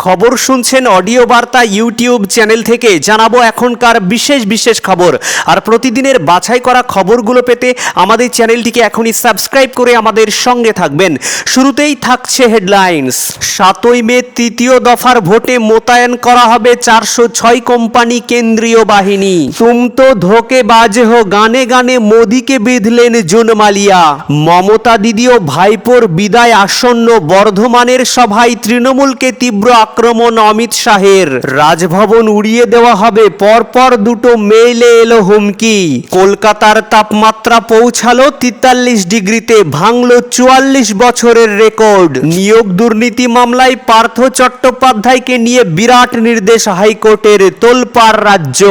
খবর শুনছেন অডিও বার্তা ইউটিউব চ্যানেল থেকে। জানাবো এখনকার বিশেষ খবর। আর প্রতিদিনের বাছাই করা খবরগুলো পেতে আমাদের চ্যানেলটিকে এখনই সাবস্ক্রাইব করে আমাদের সঙ্গে থাকবেন। শুরুতেই থাকছে হেডলাইন্স। 7ই মে তৃতীয় দফার ভোটে মোতায়েন করা হবে 406 কোম্পানি কেন্দ্রীয় বাহিনী। তুম তো ধোকেবাজ হো, গানে গানে মোদিকে বিঁধলেন জুন মালিয়া। মমতা দিদি ও ভাইপোর বিদায় আসন্ন, বর্ধমানের সভায় তৃণমূলকে তীব্র আক্রমণ অমিত শাহের। রাজভবন উড়িয়ে দেওয়া হবে, পরপর দুটো মেইলে এলো হুমকি। কলকাতার তাপমাত্রা পৌঁছালো 43 ডিগ্রিতে, ভাঙলো 44 বছরের রেকর্ড। নিয়োগ দুর্নীতি মামলায় পার্থ চট্টোপাধ্যায়কে নিয়ে বিরাট নির্দেশ হাইকোর্টের, তোলপাড় রাজ্য।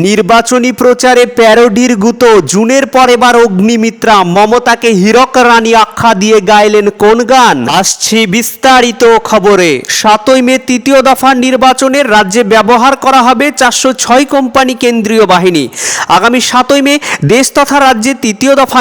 নির্বাচনী প্রচারে প্যারোডির গুতো, জুনের পর এবার অগ্নিমিত্রা। মমতাকে হীরক রানী আখ্যা দিয়ে গাইলেন কোন গান? আসছি বিস্তারিত খবরে। 7ই মে তৃতীয় দফা নির্বাচনের রাজ্যে ব্যবহার করা হবে 406 কোম্পানি কেন্দ্রীয় বাহিনী। আগামী 7ই মে দেশ তথা রাজ্যে তৃতীয় দফা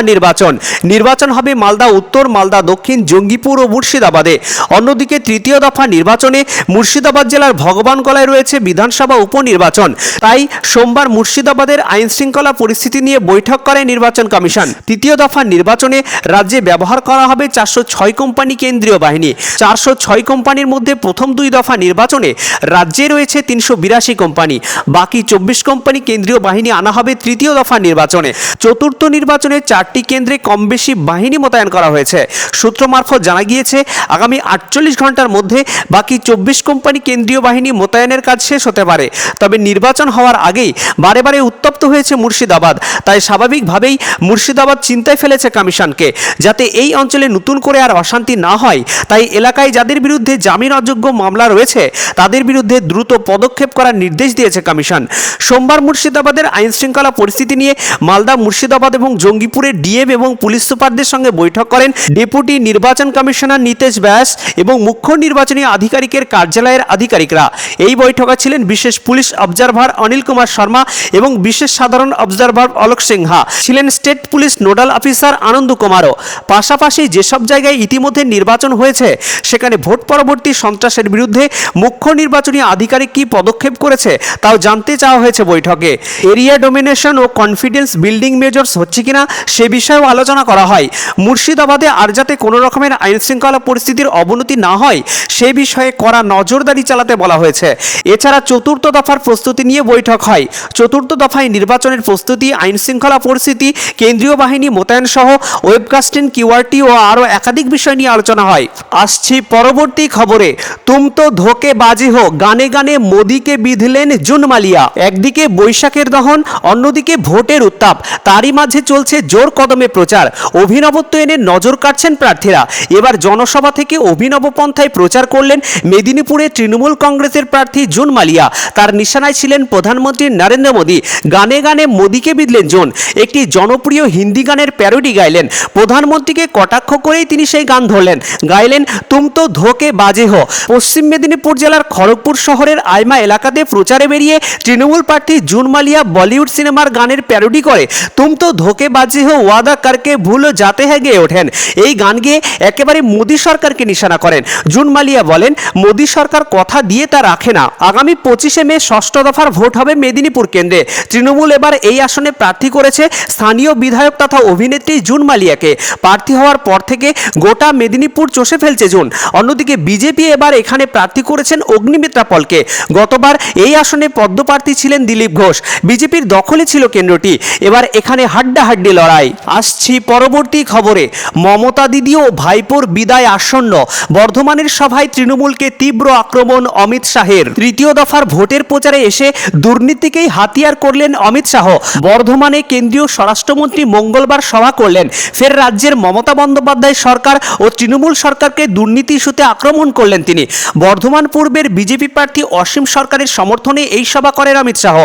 নির্বাচন হবে মালদা উত্তর, মালদা দক্ষিণ, জঙ্গিপুর ও মুর্শিদাবাদে। অন্যদিকে তৃতীয় দফা নির্বাচনে মুর্শিদাবাদ জেলার ভগবানগোলায় রয়েছে বিধানসভা উপনির্বাচন। তাই সোমবার মুর্শিদাবাদের আইন শৃঙ্খলা পরিস্থিতি নিয়ে বৈঠক করে নির্বাচন কমিশন। তৃতীয় দফা নির্বাচনে রাজ্যে ব্যবহার করা হবে 406 কোম্পানি কেন্দ্রীয় বাহিনী। 406 কোম্পানির মধ্যে প্রথম 2 দফা নির্বাচনে রাজ্যে রয়েছে 382 কোম্পানি। বাকি 24 কোম্পানি কেন্দ্রীয় বাহিনী আনা হবে তৃতীয় দফা নির্বাচনে। চতুর্থ নির্বাচনে 4টি কেন্দ্রে কম বেশি বাহিনী মোতায়েন করা হয়েছে। সূত্র মারফত জানা গিয়েছে, আগামী 48 ঘন্টার মধ্যে বাকি 24 কোম্পানি কেন্দ্রীয় বাহিনী মোতায়েনের কাজ শেষ হতে পারে। তবে নির্বাচন হওয়ার আগেই বারে উত্তপ্ত হয়েছে মুর্শিদাবাদ। তাই স্বাভাবিকভাবেই মুর্শিদাবাদ চিন্তায় ফেলেছে কমিশনকে, যাতে এই অঞ্চলে নতুন করে আর অশান্তি না হয়। তাই এলাকায় যাদের বিরুদ্ধে জামিন অযোগ্য মামলা রয়েছে তাদের বিরুদ্ধে দ্রুত পদক্ষেপ করার নির্দেশ দিয়েছে কমিশন। সোমবার মুর্শিদাবাদের আইন শৃঙ্খলা পরিস্থিতি নিয়ে মালদা, মুর্শিদাবাদ এবং জঙ্গিপুরের ডিএম এবং পুলিশ সুপারদের সঙ্গে বৈঠক করেন ডেপুটি নির্বাচন কমিশনার নিতেশ ব্যাস এবং মুখ্য নির্বাচনী আধিকারিকের কার্যালয়ের আধিকারিকরা। এই বৈঠকে ছিলেন বিশেষ পুলিশ অবজারভার অনিল কুমার শর্মা এবং বিশেষ সাধারণ অবজারভার অলোক সিনহা, ছিলেন স্টেট পুলিশ নোডাল অফিসার আনন্দ কুমারও। পাশাপাশি যেসব জায়গায় ইতিমধ্যে নির্বাচন হয়েছে সেখানে ভোট পরবর্তী সন্ত্রাসের বিরুদ্ধে মুখ্য নির্বাচনী আধিকারিক কি পদক্ষেপ করেছে তাও জানতে চাওয়া হয়েছে বৈঠকে। এরিয়া ডোমিনেশন ও কনফিডেন্স বিল্ডিং মেজর্স হচ্ছে কিনা সে বিষয়েও আলোচনা করা হয়। মুর্শিদাবাদে আর যাতে কোনো রকমের আইন শৃঙ্খলা পরিস্থিতির অবনতি না হয় সে বিষয়ে কড়া নজরদারি চালাতে বলা হয়েছে। এছাড়া চতুর্থ দফার প্রস্তুতি নিয়ে বৈঠক হয়। চতুর্থ দফায় নির্বাচনের প্রস্তুতি, আইন শৃঙ্খলা পরিস্থিতি, কেন্দ্রীয় বাহিনী মোতায়েন সহ ওয়েবকাস্টিং, কিউআরটি ও আরও একাধিক বিষয় নিয়ে আলোচনা হয়। আসছি পরবর্তী খবরে। তুম তো ধোকেবাজি হো, গানে গানে মোদিকে বিঁধলেন জুন মালিয়া। একদিকে বৈশাখের দহন, অন্যদিকে ভোটের উত্তাপ, তারই মাঝে চলছে জোর কদমে প্রচার। অভিনবত্ব এনে নজর কাটছেন প্রার্থীরা। এবার জনসভা থেকে অভিনব পন্থায় প্রচার করলেন মেদিনীপুরে তৃণমূল কংগ্রেসের প্রার্থী জুন মালিয়া। তার নিশানায় ছিলেন প্রধানমন্ত্রী নরেন্দ্র মোদী। গানে গানে মোদিকে বিঁধলেন জুন, একটি জনপ্রিয় হিন্দি গানের প্যারোডি গাইলেন। প্রধানমন্ত্রীকে কটাক্ষ করেই তিনি সেই গান ধরলেন, গাইলেন তুম তো ধোকেবাজি হো। পশ্চিম মেদিনীপুর জেলার খড়গপুর শহরের আইমা এলাকাতে প্রচারে বেরিয়ে তৃণমূল প্রার্থী জুন মালিয়া বলিউড সিনেমার গানের প্যারোডি করে তুম তো ধোকেবাজি হো ওয়াদা করকে ভুল যাতে হ্যাঁ গেয়ে ওঠেন। এই গান গেয়ে একেবারে মোদী সরকারকে নিশানা করেন। জুন মালিয়া বলেন, মোদী সরকার কথা দিয়ে তা রাখে না। আগামী 25শে মে 6ষ্ঠ দফার ভোট হবে মেদিনীপুর কেন্দ্রে। তৃণমূল এবার এই আসনে প্রার্থী করেছে স্থানীয় বিধায়ক তথা অভিনেত্রী জুন মালিয়াকে। প্রার্থী হওয়ার পর থেকে গোটা মেদিনীপুর চষে ফেলছে জুন। অন্যদিকে বিজেপি এবার এখানে প্রার্থী করেছেন অগ্নিমিত্রা পলকে। গতবার এই আসনে পদ্মপ্রার্থী ছিলেন দিলীপ ঘোষ। বিজেপির দখলে ছিল কেন্দ্রটি। এবার এখানে হাড্ডাহাড্ডি লড়াই। আসছি পরবর্তী খবরে। মমতা দিদি ও ভাইপোর বিদায় আসন্ন, বর্ধমানের সভায় তৃণমূলকে তীব্র আক্রমণ অমিত শাহের। তৃতীয় দফার ভোটের প্রচারে এসে দুর্নীতিকেই হাতিয়ার করলেন অমিত শাহ। বর্ধমানে কেন্দ্রীয় স্বরাষ্ট্রমন্ত্রী মঙ্গলবার সভা করলেন। ফের রাজ্যের মমতা বন্দ্যোপাধ্যায় সরকার ও তৃণমূল সরকারকে দুর্নীতি ইস্যুতে আক্রমণ করলেন তিনি। বর্ধমান পূর্বের বিজেপি প্রার্থী অসীম সরকারের সমর্থনে এই সভা করেন অমিত শাহ।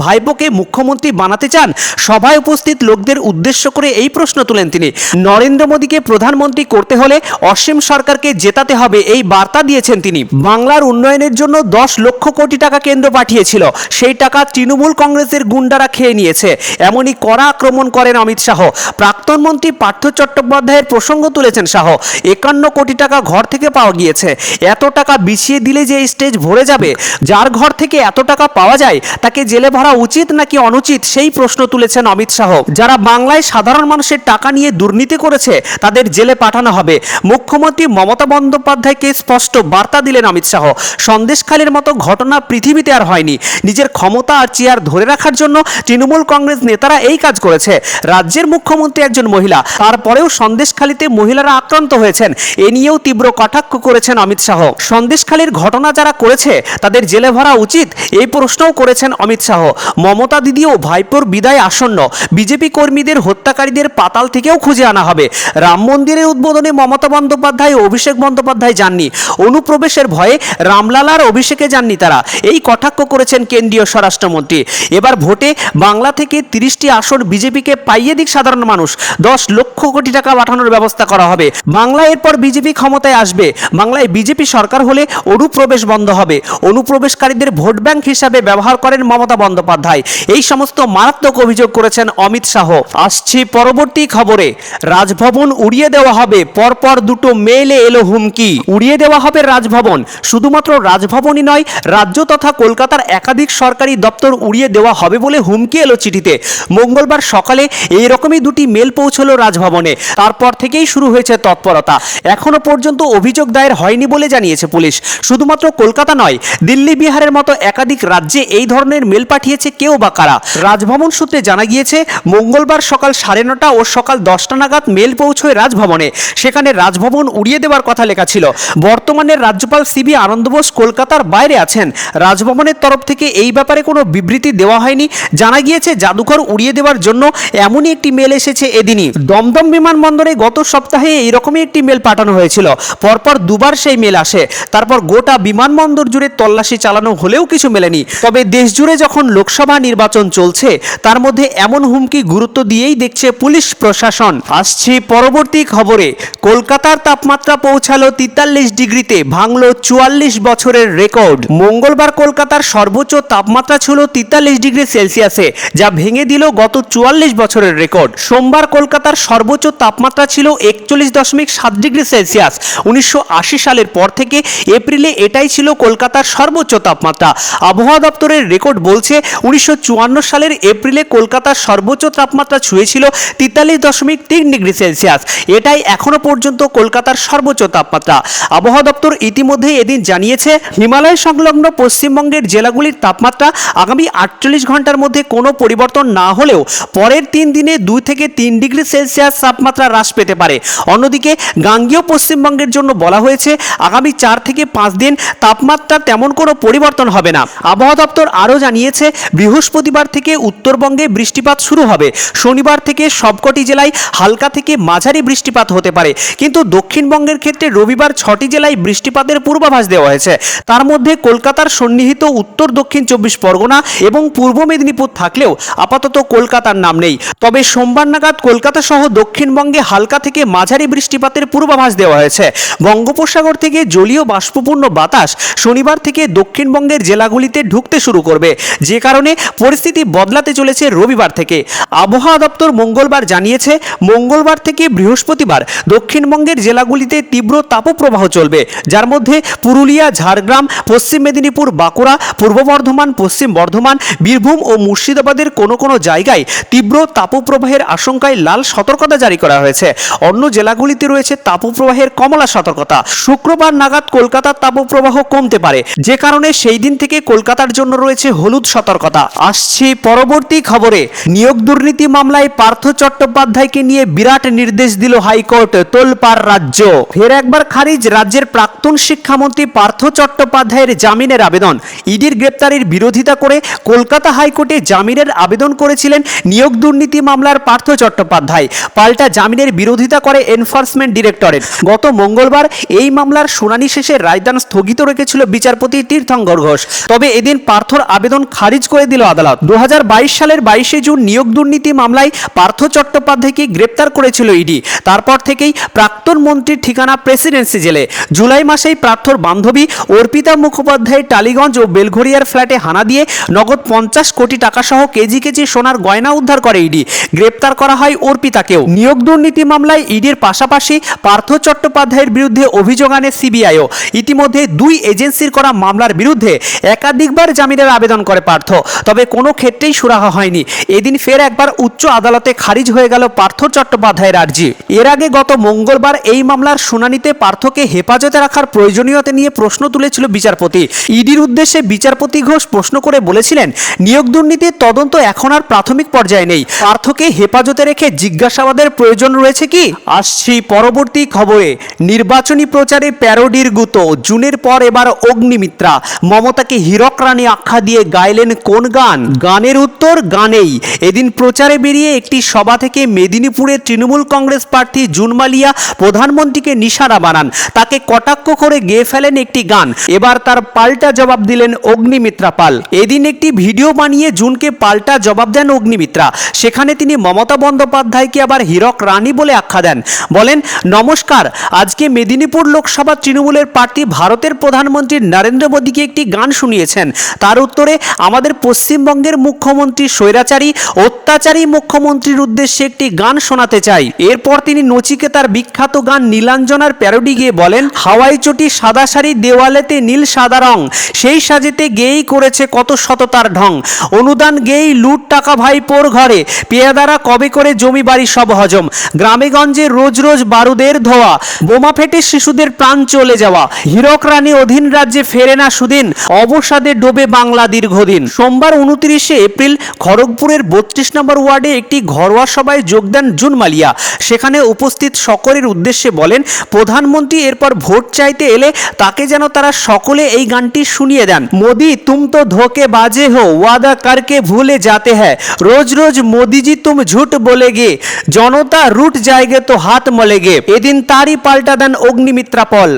ভাইপোকে মুখ্যমন্ত্রী বানাতে চান? সভায় উপস্থিত লোকদের উদ্দেশ্য করে এই প্রশ্ন তুলেন তিনি। নরেন্দ্র মোদীকে প্রধানমন্ত্রী করতে হলে অসীম সরকারকে জেতাতে হবে, এই বার্তা দিয়েছেন তিনি। বাংলার উন্নয়নের জন্য 10 লক্ষ কোটি টাকা কেন্দ্র পাঠিয়েছিল, সেই টাকা তৃণমূল কংগ্রেসের গুন্ডারা খেয়ে নিয়েছে, এমনই কড়া আক্রমণ করেন অমিত শাহ। প্রাক্তন মন্ত্রী পার্থ চট্টোপাধ্যায়ের প্রসঙ্গ তুলেছেন শাহ। 51 কোটি টাকা ঘর থেকে পাওয়া গিয়েছে, এত টাকা বিছিয়ে পৌঁছিয়ে দিলে যে স্টেজ ভরে যাবে? যার ঘর থেকে এত টাকা পাওয়া যায় তাকে জেলে ভরা উচিত নাকি অনুচিত, সেই প্রশ্ন তুলেছেন অমিত শাহ। যারা বাংলায় সাধারণ মানুষের টাকা নিয়ে দুর্নীতি করেছে তাদের জেলে পাঠানো হবে। মুখ্যমন্ত্রী মমতা বন্দ্যোপাধ্যায়কে স্পষ্ট বার্তা দিলেন অমিত শাহ। সন্দেশখালীর মতো ঘটনা পৃথিবীতে আর হয়নি। নিজের ক্ষমতা আর চেয়ার ধরে রাখার জন্য তৃণমূল কংগ্রেস নেতারা এই কাজ করেছে। রাজ্যের মুখ্যমন্ত্রী একজন মহিলা, তারপরেও সন্দেশখালীতে মহিলারা আক্রান্ত হয়েছেন, এ নিয়েও তীব্র কটাক্ষ করেছেন অমিত শাহ। সন্দেশখালীর ঘটনা যারা করেছে তাদের জেলে ভরা উচিত, এই প্রশ্নও করেছেন অমিত শাহ। মমতা দিদিও ভাইপোর বিদায় আসন্ন, বিজেপি কর্মীদের হত্যাকারীদের পাতাল থেকেও খুঁজে আনা হবে। রাম মন্দিরের উদ্বোধনে মমতা বন্দ্যোপাধ্যায় ও অভিষেক বন্দ্যোপাধ্যায় যাননি, অনুপ্রবেশের ভয়ে রামলালার অভিষেকে যাননি তারা, এই কটাক্ষ করেছেন কেন্দ্রীয় স্বরাষ্ট্রমন্ত্রী। এবার ভোটে বাংলা থেকে 30টি আসন বিজেপিকে পাইয়ে দিক সাধারণ মানুষ, 10 লক্ষ কোটি টাকা পাঠানোর ব্যবস্থা করা হবে। বাংলায় এরপর বিজেপি ক্ষমতায় আসবে, বাংলায় বিজেপি সরকার হলে অনুপ্রবেশ বন্ধ হবে। অনুপ্রবেশকারীদের ভোট ব্যাংক হিসাবে ব্যবহার করেন মমতা বন্দ্যোপাধ্যায়, এই সমস্ত মারাত্মক অভিযোগ করেছেন অমিত শাহ। আসছি পরবর্তী খবরে। রাজভবন উড়িয়ে দেওয়া হবে, পরপর দুটো মেইলে এলো হুমকি। উড়িয়ে দেওয়া হবে রাজভবন, শুধুমাত্র রাজভবনই নয়, রাজ্য তথা কলকাতার একাধিক সরকারি দপ্তর উড়িয়ে দেওয়া হবে বলে হুমকি এলো চিঠিতে। মঙ্গলবার সকালে এই রকমই দুটি মেল পৌঁছলো রাজভবনে, তারপর থেকেই শুরু হয়েছে তৎপরতা। এখনো পর্যন্ত অভিযোগ দায়ের হয়নি বলে জানিয়েছে পুলিশ। শুধুমাত্র কলকাতা নয়, দিল্লি বিহারের মতো একাধিক রাজ্যে এই ধরনের মেল পাঠিয়েছে কেউ বা কারা। রাজভবন সূত্রে জানা গিয়েছে মঙ্গলবার সকাল 9:30 ও সকাল 10টা নাগাদ মেল পৌঁছয় রাজভবনে। সেখানে রাজভবন উড়িয়ে দেওয়ার কথা লেখা ছিল। বর্তমানে রাজ্যপাল সিবি আনন্দ বোস কলকাতার বাইরে আছেন। রাজভবনের তরফ থেকে এই ব্যাপারে কোনো বিবৃতি দেওয়া হয়নি। জানা গিয়েছে জাদুঘর উড়িয়ে দেওয়ার জন্য এমনই একটি মেল এসেছে এদিনই। দমদম বিমানবন্দরে গত সপ্তাহে এইরকমই একটি মেল পাঠানো হয়েছিল, পরপর দুবার সেই মেল আসে। তারপর গোটা বিমানবন্দর জুড়ে তল্লাশি চালানো হলেও কিছু মেলেনি। তবে দেশ জুড়ে যখন লোকসভা নির্বাচন চলছে, তার মধ্যে এমন হুমকি গুরুত্ব দিয়েই দেখছে পুলিশ প্রশাসন। আসছি পরবর্তী খবরে। কলকাতার তাপমাত্রা পৌঁছালো 43 ডিগ্রিতে, ভাঙলো 44 বছরের রেকর্ড। মঙ্গলবার কলকাতার সর্বোচ্চ তাপমাত্রা ছিল 43 ডিগ্রি সেলসিয়াসে, যা ভেঙে দিল গত 44 বছরের রেকর্ড। সোমবার কলকাতার সর্বোচ্চ তাপমাত্রা ছিল 41.7 ডিগ্রি সেলসিয়াস। 1980 সালের পর থেকে এপ্রিলে এটাই ছিল কলকাতার সর্বোচ্চ তাপমাত্রা। আবহাওয়া দপ্তরের রেকর্ড বলছে 1954 সালের এপ্রিলে কলকাতার সর্বোচ্চ তাপমাত্রা ছুঁয়েছিল 43.3 ডিগ্রি সেলসিয়াস। এটাই এখনো পর্যন্ত কলকাতার সর্বোচ্চ তাপমাত্রা। আবহাওয়া দপ্তর ইতিমধ্যে এদিন জানিয়েছে হিমালয় সংলগ্ন পশ্চিমবঙ্গের জেলাগুলির তাপমাত্রা আগামী 48 ঘন্টার মধ্যে কোনো পরিবর্তন না হলেও পরের 3 দিনে 2 থেকে 3 ডিগ্রি সেলসিয়াস তাপমাত্রা হ্রাস পেতে পারে। অন্যদিকে গাঙ্গেয় পশ্চিমবঙ্গের জন্য বলা হয়েছে আগামী 4 থেকে 5 দিন তাপমাত্রা তেমন কোনো পরিবর্তন হবে না। আবহাওয়া দপ্তর আরও জানিয়েছে বৃহস্পতিবার থেকে উত্তরবঙ্গে বৃষ্টিপাত শুরু হবে। শনিবার থেকে সবকটি জেলায় হালকা থেকে মাঝারি বৃষ্টিপাত হতে পারে, কিন্তু দক্ষিণবঙ্গের ক্ষেত্রে রবিবার 6টি জেলায় বৃষ্টিপাতের পূর্বাভাস দেওয়া হয়েছে। তার মধ্যে কলকাতার সন্নিহিত উত্তর দক্ষিণ 24 পরগনা এবং পূর্ব মেদিনীপুর থাকলেও আপাতত কলকাতার নাম নেই। তবে সোমবার নাগাদ কলকাতা সহ দক্ষিণবঙ্গে হালকা থেকে মাঝারি বৃষ্টিপাতের পূর্বাভাস দেওয়া হয়েছে। বঙ্গোপসাগর থেকে জলীয় বাষ্পপূর্ণ বাতাস শনিবার থেকে দক্ষিণবঙ্গের জেলাগুলিতে ঢুকতে শুরু করবে, যে কারণে পরিস্থিতি বদলাতে চলেছে রবিবার থেকে। আবহাওয়া দপ্তর মঙ্গলবার জানিয়েছে মঙ্গলবার থেকে বৃহস্পতিবার দক্ষিণবঙ্গের জেলাগুলিতে তীব্র তাপপ্রবাহ চলবে, যার মধ্যে পুরুলিয়া, ঝাড়গ্রাম, পশ্চিম মেদিনীপুর, বাঁকুড়া, পূর্ব বর্ধমান, পশ্চিম বর্ধমান, বীরভূম ও মুর্শিদাবাদের কোনো কোনো জায়গায় তীব্র তাপপ্রবাহের আশঙ্কায় লাল সতর্কতা জারি করা হয়েছে। অন্য জেলাগুলিতে রয়েছে তাপপ্রবাহের কমলা সতর্কতা। শুক্রবার নাগাদ কলকাতার তাপপ্রবাহ কমতে পারে, যে কারণে সেই দিন থেকে কলকাতার জন্য রয়েছে হলুদ সতর্কতা। আসছি পরবর্তী খবরে। নিয়োগ দুর্নীতি মামলায় পার্থ চট্টোপাধ্যায়কে নিয়ে বিরাট নির্দেশ দিল হাইকোর্ট, তোলপাড় রাজ্য। ফের একবার খারিজ রাজ্যের প্রাক্তন শিক্ষামন্ত্রী পার্থ চট্টোপাধ্যায়ের জামিনের আবেদন। ইডির গ্রেপ্তারের বিরোধিতা করে কলকাতা হাইকোর্টে জামিনের আবেদন করেছিলেন নিয়োগ দুর্নীতি মামলার পার্থ চট্টোপাধ্যায়। পাল্টা জামিনের বিরোধিতা করে এনফোর্সমেন্ট ডিরেক্টরেট। গত মঙ্গলবার এই মামলার শুনানি শেষে রায়দান স্থগিত রেখেছিল বিচারপতি তীর্থঙ্কর ঘোষ। তবে এদিন পার্থর আবেদন খারিজ করে দিল আদালত। 2022 সালের 22শে জুন নিয়োগ দুর্নীতি মামলায় পার্থ চট্টোপাধ্যায়কে গ্রেপ্তার করেছিল ইডি। তারপর থেকেই প্রাক্তন মন্ত্রীর ঠিকানা প্রেসিডেন্সি জেলে। জুলাই মাসেই পার্থর বান্ধবী অর্পিতা মুখোপাধ্যায়ের টালিগঞ্জ ও বেলঘরিয়ার ফ্ল্যাটে হানা দিয়ে নগদ 50 কোটি টাকা সহ কেজি কেজি সোনার গয়না উদ্ধার করে ইডি। গ্রেপ্তার করা হয় অর্পিতাকেও। নিয়োগ দুর্নীতি মামলায় ইডির পাশাপাশি পার্থ চট্টোপাধ্যায়ের বিরুদ্ধে অভিযোগ আনে সিবিআইও। ইতিমধ্যে ইতিমধ্যে 2 এজেন্সির করা মামলার বিরুদ্ধে একাধিকবার জামিনের আবেদন করে পার্থ, তবে কোনো ক্ষেত্রেই সুরাহা হয়নি। এদিন ফের একবার উচ্চ আদালতে খারিজ হয়ে গেল পার্থ চট্টোপাধ্যায়ের আর্জি। এর আগে গত মঙ্গলবার এই মামলার শুনানিতে পার্থকে হেফাজতে রাখার প্রয়োজনীয়তা নিয়ে প্রশ্ন তুলেছিল বিচারপতি। ইডির উদ্দেশ্যে বিচারপতি ঘোষ প্রশ্ন করে বলেছিলেন, নিয়োগ দুর্নীতির তদন্ত এখন আর প্রাথমিক পর্যায়ে নেই, পার্থকে হেফাজতে রেখে জিজ্ঞাসাবাদের প্রয়োজন রয়েছে কি। আসছি পরবর্তী খবরে। নির্বাচনী প্রচারে প্যারোডির গুতো, জুনের পর এবার অগ্নিমিত্রা। মমতাকে হীরক রানী আখ্যা দিয়ে গাইলেন কোন গান? গানের উত্তর গানেই। এদিন প্রচারে বেরিয়ে একটি সভা থেকে মেদিনীপুরের তৃণমূল কংগ্রেস প্রার্থী জুন মালিয়া প্রধানমন্ত্রীকে নিশানা বানান, তাকে কটাক্ষ করে গেয়ে ফেলেন একটি গান। এবার তার পাল্টা জবাব দিলেন অগ্নিমিত্রা পাল। এদিন একটি ভিডিও বানিয়ে জুনকে পাল্টা জবাব দেন অগ্নিমিত্রা। সেখানে তিনি মমতা বন্দ্যোপাধ্যায়কে আবার হীরক রানী বলে আখ্যা দেন। বলেন, নমস্কার, আজকে মেদিনীপুর লোকসভা তৃণমূলের প্রার্থী ভারতের প্রধানমন্ত্রী নরেন্দ্র মোদীকে একটি গান শুনিয়েছেন। তার উত্তরে আমাদের পশ্চিমবঙ্গের মুখ্যমন্ত্রী স্বৈরাচারী অত্যাচারী মুখ্যমন্ত্রীর উদ্দেশ্যে একটি গান শোনাতে চাই। এরপর তিনি নচিকেতার বিখ্যাত গান নীলাঞ্জনার প্যারোডি গিয়ে বলেন, হাওয়াই চটি সাদা শাড়ি দেওয়ালেতে নীল সাদা রং, সেই সাজেতে গেয়েই করেছে কত শততার ঢং, অনুদান গেয়েই লুট টাকা ভাইপোর ঘরে, পেয়াদারা কবে করে জমি বাড়ি সব হজম, গ্রামে গঞ্জে রোজ রোজ বারুদের ধোয়া, বোমা ফেটে শিশুদের প্রাণ চলে যাওয়া, হীরক রানী অধীন রাজ্যে ফেরে না সুদিন, অবসাদে ডোবে বাংলা দীর্ঘদিন। সোমবার 29শে এপ্রিল খড়গপুরের 32 নম্বর ওয়ার্ডে একটি ঘরোয়া সভায় যোগ দেন জুন মালিয়া। সেখানে উপস্থিত সকলের উদ্দেশ্যে বলেন, প্রধানমন্ত্রী এরপর ভোট চাইতে এলে তাকে যেন তারা সকলে এই গানটি শুনিয়ে দেন। মোদি তুম তো ধোকে বাজে হো, ওয়াদা করকে ভুলে যাতে হ্যায়, রোজ রোজ মোদিজি তুম ঝুট বলে গে, জনতা রুট জায়গে তো হাত মলে গে। এদিন তারই পাল্টা দেন অগ্নিমিত্রা পল।